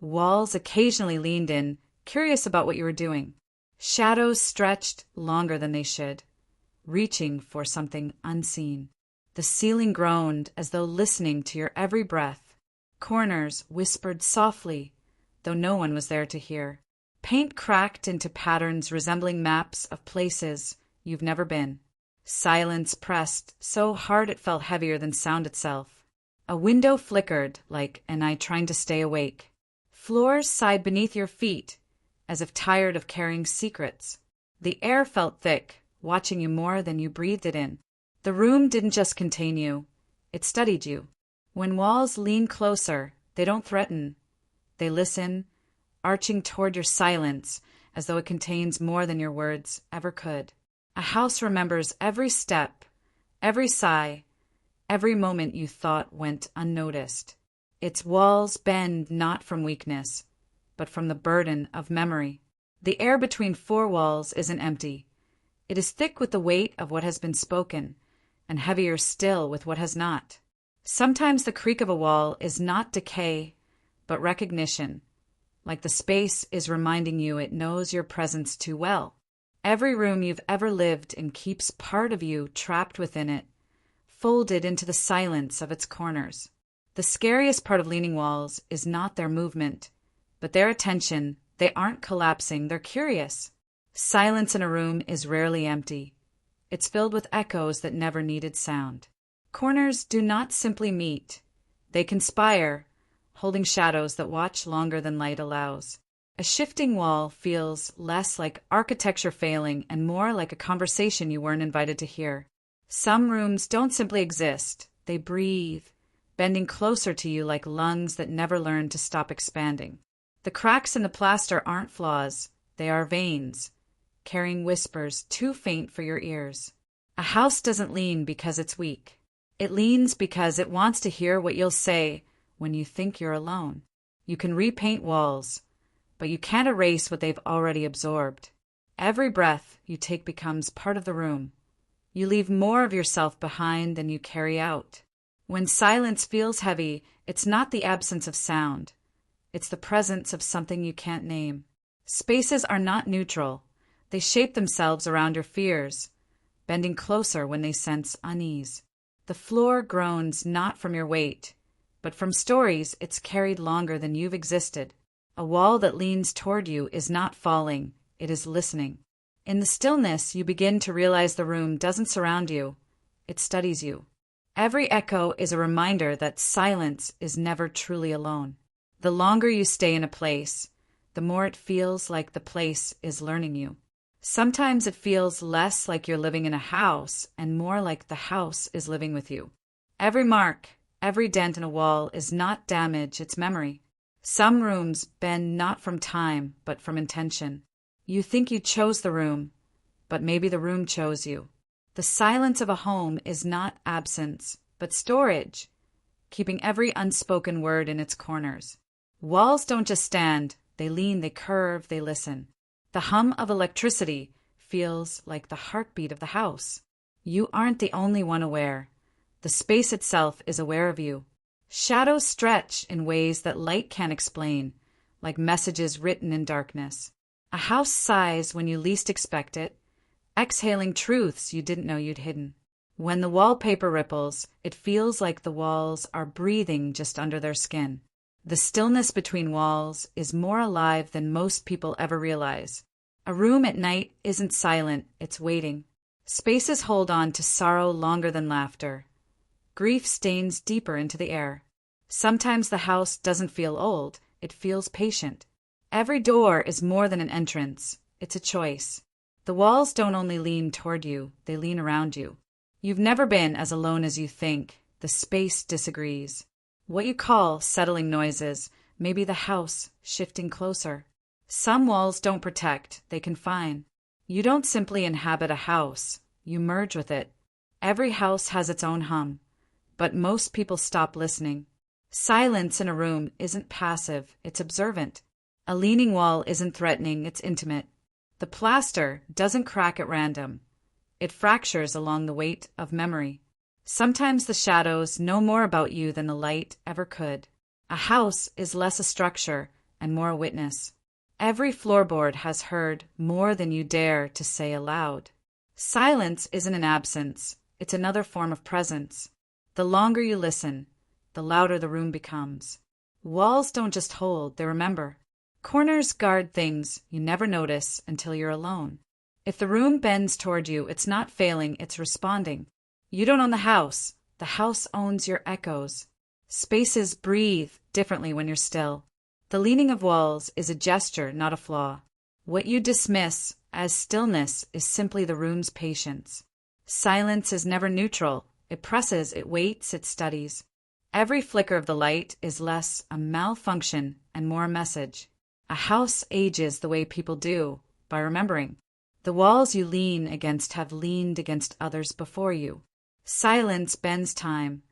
Walls occasionally leaned in, curious about what you were doing. Shadows stretched longer than they should, reaching for something unseen. The ceiling groaned as though listening to your every breath. Corners whispered softly, though no one was there to hear. Paint cracked into patterns resembling maps of places you've never been. Silence pressed so hard it felt heavier than sound itself. A window flickered like an eye trying to stay awake. Floors sighed beneath your feet, as if tired of carrying secrets. The air felt thick, watching you more than you breathed it in. The room didn't just contain you, it studied you. When walls lean closer, they don't threaten. They listen, arching toward your silence, as though it contains more than your words ever could. A house remembers every step, every sigh, every moment you thought went unnoticed. Its walls bend not from weakness, but from the burden of memory. The air between four walls isn't empty. It is thick with the weight of what has been spoken, and heavier still with what has not. Sometimes the creak of a wall is not decay, but recognition, like the space is reminding you it knows your presence too well. Every room you've ever lived in keeps part of you trapped within it, folded into the silence of its corners. The scariest part of leaning walls is not their movement, but their attention. They aren't collapsing, they're curious. Silence in a room is rarely empty. It's filled with echoes that never needed sound. Corners do not simply meet. They conspire, holding shadows that watch longer than light allows. A shifting wall feels less like architecture failing and more like a conversation you weren't invited to hear. Some rooms don't simply exist. They breathe, bending closer to you like lungs that never learn to stop expanding. The cracks in the plaster aren't flaws. They are veins, carrying whispers too faint for your ears. A house doesn't lean because it's weak. It leans because it wants to hear what you'll say when you think you're alone. You can repaint walls, but you can't erase what they've already absorbed. Every breath you take becomes part of the room. You leave more of yourself behind than you carry out. When silence feels heavy, it's not the absence of sound. It's the presence of something you can't name. Spaces are not neutral. They shape themselves around your fears, bending closer when they sense unease. The floor groans not from your weight, but from stories it's carried longer than you've existed. A wall that leans toward you is not falling, it is listening. In the stillness, you begin to realize the room doesn't surround you, it studies you. Every echo is a reminder that silence is never truly alone. The longer you stay in a place, the more it feels like the place is learning you. Sometimes it feels less like you're living in a house and more like the house is living with you. Every mark, every dent in a wall is not damage, it's memory. Some rooms bend not from time, but from intention. You think you chose the room, but maybe the room chose you. The silence of a home is not absence, but storage, keeping every unspoken word in its corners. Walls don't just stand, they lean, they curve, they listen. The hum of electricity feels like the heartbeat of the house. You aren't the only one aware. The space itself is aware of you. Shadows stretch in ways that light can't explain, like messages written in darkness. A house sighs when you least expect it, exhaling truths you didn't know you'd hidden. When the wallpaper ripples, it feels like the walls are breathing just under their skin. The stillness between walls is more alive than most people ever realize. A room at night isn't silent, it's waiting. Spaces hold on to sorrow longer than laughter. Grief stains deeper into the air. Sometimes the house doesn't feel old, it feels patient. Every door is more than an entrance, it's a choice. The walls don't only lean toward you, they lean around you. You've never been as alone as you think. The space disagrees. What you call settling noises may be the house shifting closer. Some walls don't protect, they confine. You don't simply inhabit a house, you merge with it. Every house has its own hum, but most people stop listening. Silence in a room isn't passive, it's observant. A leaning wall isn't threatening, it's intimate. The plaster doesn't crack at random. It fractures along the weight of memory. Sometimes the shadows know more about you than the light ever could. A house is less a structure and more witness. Every floorboard has heard more than you dare to say aloud. Silence isn't an absence, it's another form of presence. The longer you listen, the louder the room becomes. Walls don't just hold, they remember. Corners guard things you never notice until you're alone. If the room bends toward you, it's not failing, it's responding. You don't own the house owns your echoes. Spaces breathe differently when you're still. The leaning of walls is a gesture, not a flaw. What you dismiss as stillness is simply the room's patience. Silence is never neutral. It presses, it waits, it studies. Every flicker of the light is less a malfunction and more a message. A house ages the way people do, by remembering. The walls you lean against have leaned against others before you. Silence bends time,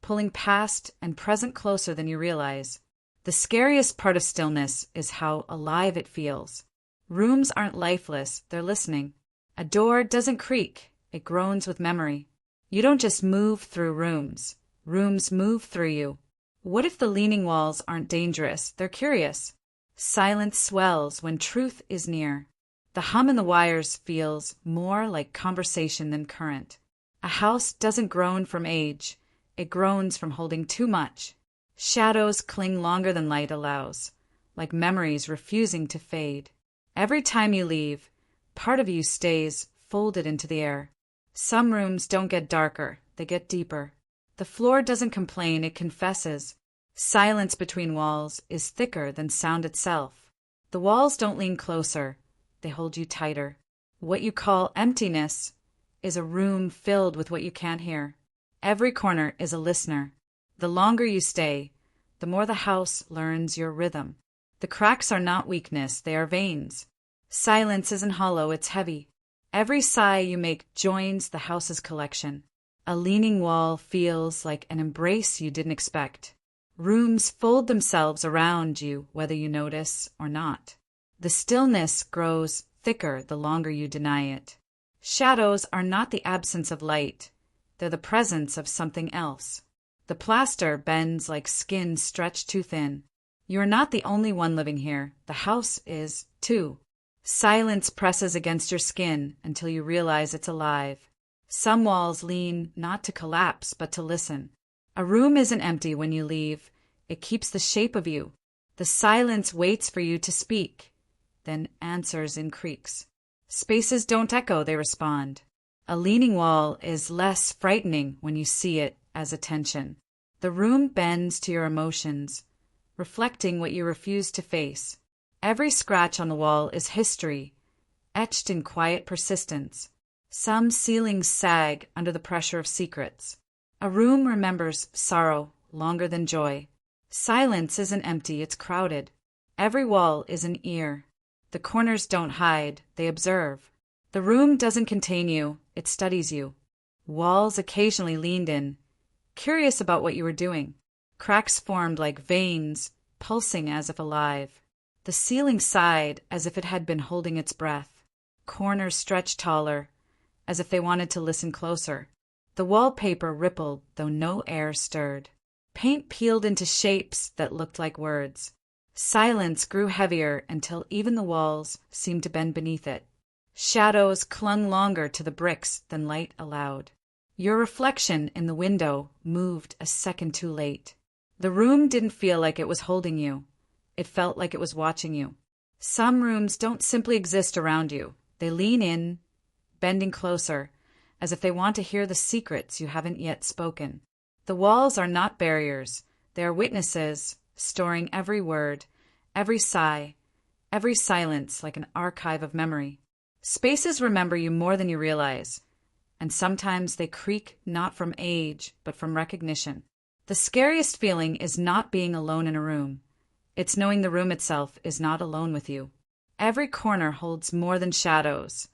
pulling past and present closer than you realize. The scariest part of stillness is how alive it feels. Rooms aren't lifeless, they're listening. A door doesn't creak, it groans with memory. You don't just move through rooms. Rooms move through you. What if the leaning walls aren't dangerous? They're curious. Silence swells when truth is near. The hum in the wires feels more like conversation than current. A house doesn't groan from age. It groans from holding too much. Shadows cling longer than light allows, like memories refusing to fade. Every time you leave, part of you stays folded into the air. Some rooms don't get darker, they get deeper. The floor doesn't complain, it confesses. Silence between walls is thicker than sound itself. The walls don't lean closer, they hold you tighter. What you call emptiness is a room filled with what you can't hear. Every corner is a listener. The longer you stay, the more the house learns your rhythm. The cracks are not weakness, they are veins. Silence isn't hollow, it's heavy. Every sigh you make joins the house's collection. A leaning wall feels like an embrace you didn't expect. Rooms fold themselves around you, whether you notice or not. The stillness grows thicker the longer you deny it. Shadows are not the absence of light. They're the presence of something else. The plaster bends like skin stretched too thin. You are not the only one living here. The house is, too. Silence presses against your skin until you realize it's alive. Some walls lean not to collapse, but to listen. A room isn't empty when you leave. It keeps the shape of you. The silence waits for you to speak, then answers in creaks. Spaces don't echo, they respond. A leaning wall is less frightening when you see it as attention. The room bends to your emotions, reflecting what you refuse to face. Every scratch on the wall is history, etched in quiet persistence. Some ceilings sag under the pressure of secrets. A room remembers sorrow longer than joy. Silence isn't empty, it's crowded. Every wall is an ear. The corners don't hide, they observe. The room doesn't contain you, it studies you. Walls occasionally leaned in, curious about what you were doing. Cracks formed like veins, pulsing as if alive. The ceiling sighed as if it had been holding its breath. Corners stretched taller, as if they wanted to listen closer. The wallpaper rippled, though no air stirred. Paint peeled into shapes that looked like words. Silence grew heavier until even the walls seemed to bend beneath it. Shadows clung longer to the bricks than light allowed. Your reflection in the window moved a second too late. The room didn't feel like it was holding you. It felt like it was watching you. Some rooms don't simply exist around you. They lean in, bending closer, as if they want to hear the secrets you haven't yet spoken. The walls are not barriers. They are witnesses, storing every word, every sigh, every silence like an archive of memory. Spaces remember you more than you realize, and sometimes they creak not from age, but from recognition. The scariest feeling is not being alone in a room. It's knowing the room itself is not alone with you. Every corner holds more than shadows.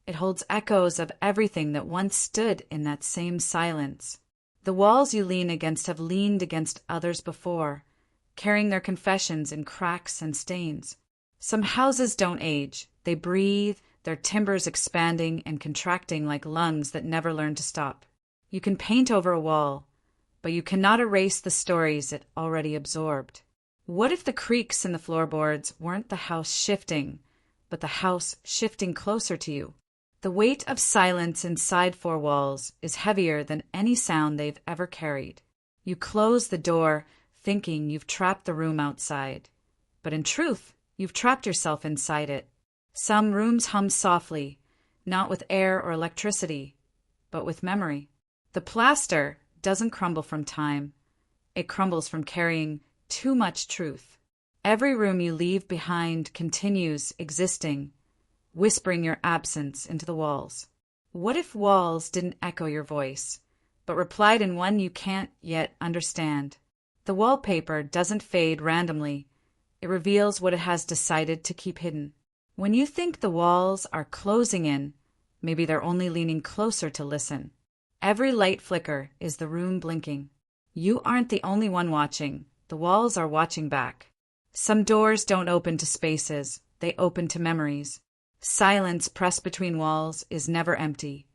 It holds echoes of everything that once stood in that same silence. The walls you lean against have leaned against others before, carrying their confessions in cracks and stains. Some houses don't age. They breathe, their timbers expanding and contracting like lungs that never learn to stop. You can paint over a wall, but you cannot erase the stories it already absorbed. What if the creaks in the floorboards weren't the house shifting, but the house shifting closer to you? The weight of silence inside four walls is heavier than any sound they've ever carried. You close the door thinking you've trapped the room outside, but in truth, you've trapped yourself inside it. Some rooms hum softly, not with air or electricity, but with memory. The plaster doesn't crumble from time. It crumbles from carrying too much truth. Every room you leave behind continues existing, whispering your absence into the walls. What if walls didn't echo your voice, but replied in one you can't yet understand? The wallpaper doesn't fade randomly. It reveals what it has decided to keep hidden. When you think the walls are closing in, maybe they're only leaning closer to listen. Every light flicker is the room blinking. You aren't the only one watching. The walls are watching back. Some doors don't open to spaces. They open to memories. Silence pressed between walls is never empty.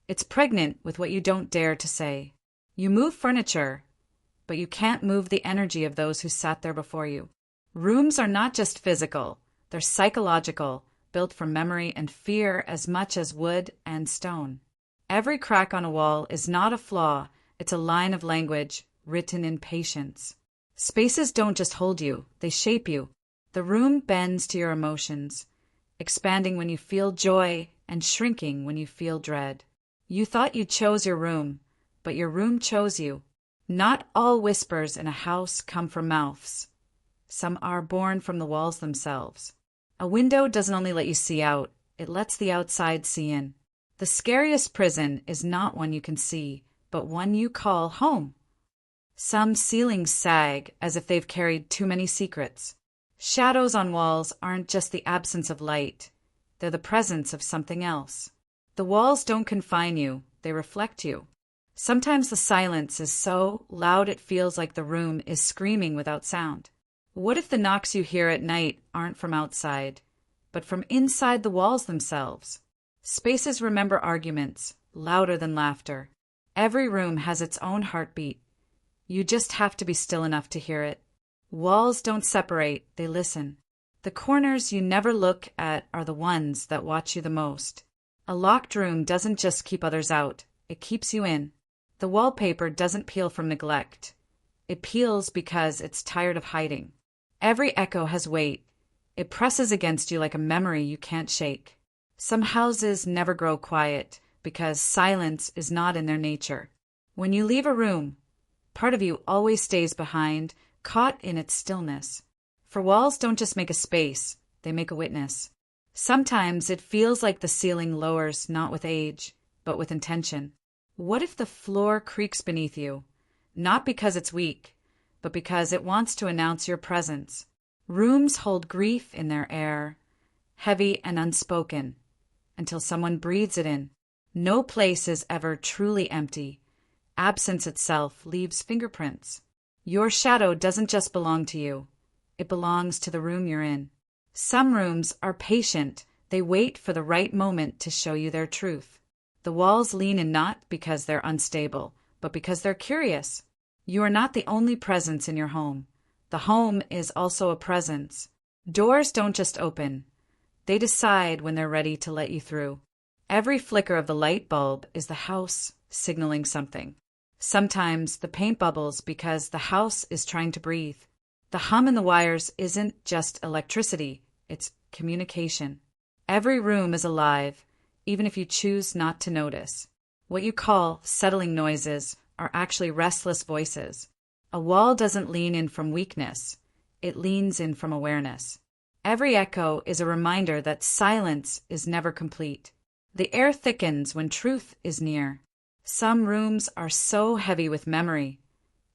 It's pregnant with what you don't dare to say. You move furniture, but you can't move the energy of those who sat there before you. Rooms are not just physical. They're psychological, built from memory and fear as much as wood and stone. Every crack on a wall is not a flaw. It's a line of language written in patience. Spaces don't just hold you, they shape you. The room bends to your emotions, expanding when you feel joy and shrinking when you feel dread. You thought you chose your room, but your room chose you. Not all whispers in a house come from mouths. Some are born from the walls themselves. A window doesn't only let you see out, it lets the outside see in. The scariest prison is not one you can see, but one you call home. Some ceilings sag as if they've carried too many secrets. Shadows on walls aren't just the absence of light. They're the presence of something else. The walls don't confine you, they reflect you. Sometimes the silence is so loud it feels like the room is screaming without sound. What if the knocks you hear at night aren't from outside, but from inside the walls themselves? Spaces remember arguments, louder than laughter. Every room has its own heartbeat. You just have to be still enough to hear it. Walls don't separate, they listen. The corners you never look at are the ones that watch you the most. A locked room doesn't just keep others out, it keeps you in. The wallpaper doesn't peel from neglect. It peels because it's tired of hiding. Every echo has weight. It presses against you like a memory you can't shake. Some houses never grow quiet because silence is not in their nature. When you leave a room, part of you always stays behind, caught in its stillness. For walls don't just make a space, they make a witness. Sometimes it feels like the ceiling lowers not with age, but with intention. What if the floor creaks beneath you? Not because it's weak, but because it wants to announce your presence. Rooms hold grief in their air, heavy and unspoken, until someone breathes it in. No place is ever truly empty. Absence itself leaves fingerprints. Your shadow doesn't just belong to you. It belongs to the room you're in. Some rooms are patient. They wait for the right moment to show you their truth. The walls lean in not because they're unstable, but because they're curious. You are not the only presence in your home. The home is also a presence. Doors don't just open. They decide when they're ready to let you through. Every flicker of the light bulb is the house signaling something. Sometimes the paint bubbles because the house is trying to breathe. The hum in the wires isn't just electricity, it's communication. Every room is alive, even if you choose not to notice. What you call settling noises are actually restless voices. A wall doesn't lean in from weakness, it leans in from awareness. Every echo is a reminder that silence is never complete. The air thickens when truth is near. Some rooms are so heavy with memory,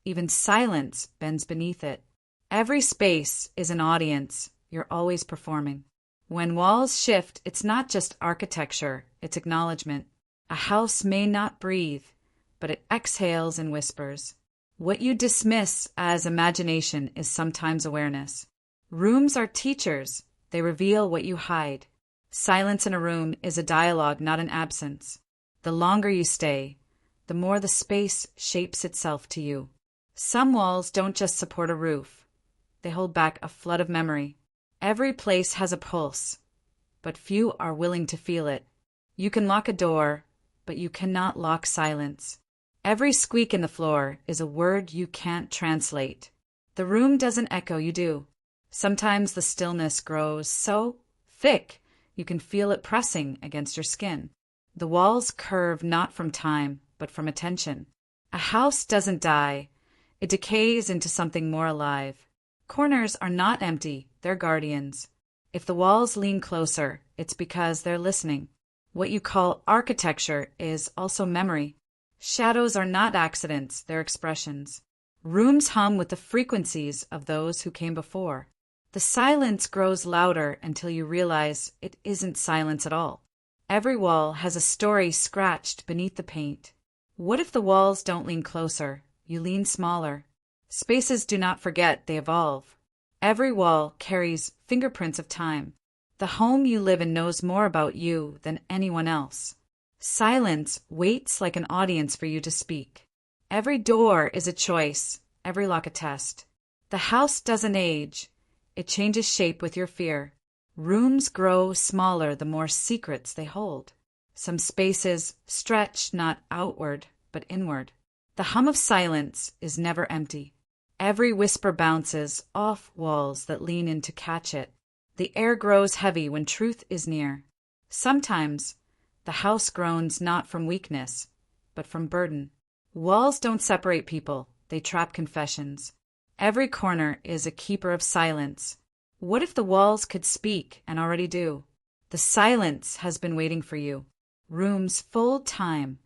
even silence bends beneath it. Every space is an audience, you're always performing. When walls shift, it's not just architecture, it's acknowledgement. A house may not breathe, but it exhales and whispers. What you dismiss as imagination is sometimes awareness. Rooms are teachers, they reveal what you hide. Silence in a room is a dialogue, not an absence. The longer you stay, the more the space shapes itself to you. Some walls don't just support a roof, they hold back a flood of memory. Every place has a pulse, but few are willing to feel it. You can lock a door, but you cannot lock silence. Every squeak in the floor is a word you can't translate. The room doesn't echo, you do. Sometimes the stillness grows so thick you can feel it pressing against your skin. The walls curve not from time, but from attention. A house doesn't die. It decays into something more alive. Corners are not empty, they're guardians. If the walls lean closer, it's because they're listening. What you call architecture is also memory. Shadows are not accidents, they're expressions. Rooms hum with the frequencies of those who came before. The silence grows louder until you realize it isn't silence at all. Every wall has a story scratched beneath the paint. What if the walls don't lean closer? You lean smaller. Spaces do not forget, they evolve. Every wall carries fingerprints of time. The home you live in knows more about you than anyone else. Silence waits like an audience for you to speak. Every door is a choice, every lock a test. The house doesn't age. It changes shape with your fear. Rooms grow smaller the more secrets they hold. Some spaces stretch not outward, but inward. The hum of silence is never empty. Every whisper bounces off walls that lean in to catch it. The air grows heavy when truth is near. Sometimes the house groans not from weakness, but from burden. Walls don't separate people, they trap confessions. Every corner is a keeper of silence. What if the walls could speak and already do? The silence has been waiting for you. Rooms fold time,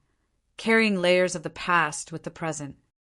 carrying layers of the past with the present.